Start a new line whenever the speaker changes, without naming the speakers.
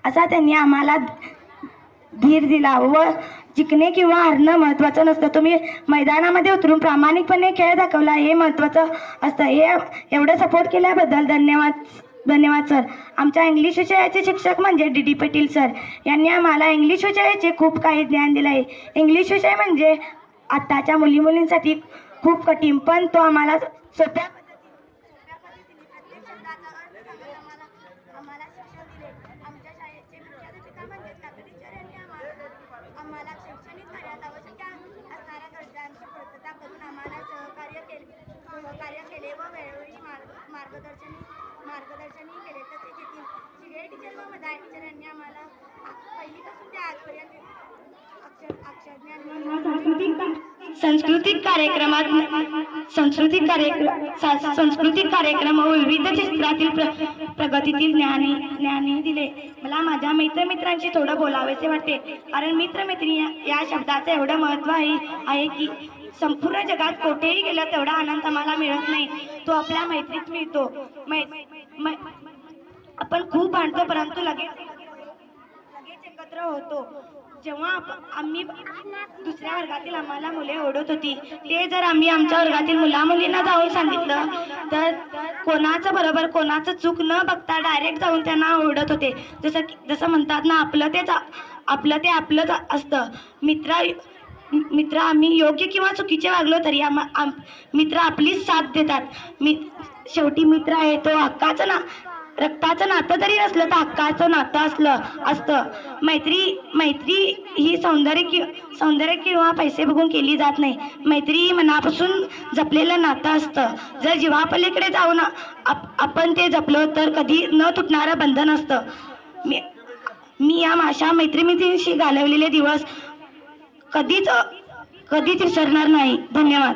असा त्यांनी आम्हाला धीर दिला व जिंकणे किंवा हारणं महत्त्वाचं नसतं. तुम्ही मैदानामध्ये उतरून प्रामाणिकपणे खेळ दाखवला हे महत्त्वाचं असतं. हे एवढं सपोर्ट केल्याबद्दल धन्यवाद सर. आमच्या इंग्लिश विषयाचे शिक्षक म्हणजे डी पाटील सर यांनी आम्हाला इंग्लिश विषयाचे खूप काही ज्ञान दिलं आहे. इंग्लिश विषय म्हणजे आत्ताच्या मुलींसाठी खूप कठीण, पण तो आम्हाला सोप्या पद्धतीने प्रत्येक शब्दाचा अर्थ सांगत आम्हाला शिक्षण दिले. आमच्या शाळेचे मुख्याध्यापिका म्हणजे टीचर यांनी आम्हाला शैक्षणिक कार्यात आवश्यक असणाऱ्या गरजांची पूर्तता करून आम्हाला सहकार्य केले व वेळोवेळी मार्गदर्शनही केले. तसेच येथील शिगळे टीचर व मदार टीचर यांनी आम्हाला पहिलीपासून ते आजपर्यंत सांस्कृतिक कार्यक्रम व विविध क्षेत्रातील प्रगतीतील ज्ञानही दिले. मला माझ्या मित्रांशी थोडं बोलावेसे वाटते, कारण मित्रमैत्रिणी या शब्दाचं एवढं महत्त्व आहे की संपूर्ण जगात कोठेही गेलं तेवढा आनंद आम्हाला मिळत नाही, तो आपल्या मैत्रीत मिळतो. आपण खूप भांडतो परंतु लगेच एकत्र होतो. जेव्हा आम्ही दुसऱ्या वर्गातील आम्हाला मुले ओढत होती, ते जर आम्ही आमच्या वर्गातील मुलींना जाऊन सांगितलं तर कोणाचं बरोबर कोणाचं चूक न बघता डायरेक्ट जाऊन त्यांना ओढत होते. जसं म्हणतात ना, आपलं ते आपलंच असतं. मित्र आम्ही योग्य किंवा चुकीचे वागलो तरी मित्र आपलीच साथ देतात. शेवटी मित्र आहे तो हक्काचं रक्ताचं नातं जरी नसलं तर हक्काचं नातं असतं. मैत्री ही सौंदर्य किंवा पैसे बघून केली जात नाही. मैत्री ही मनापासून जपलेलं नातं असतं. जर जीवापलीकडे जाऊन आपण ते जपलो तर कधी न तुटणारं बंधन असतं. मी या माझ्या मैत्रिणींशी घालवलेले दिवस कधीच विसरणार नाही. धन्यवाद.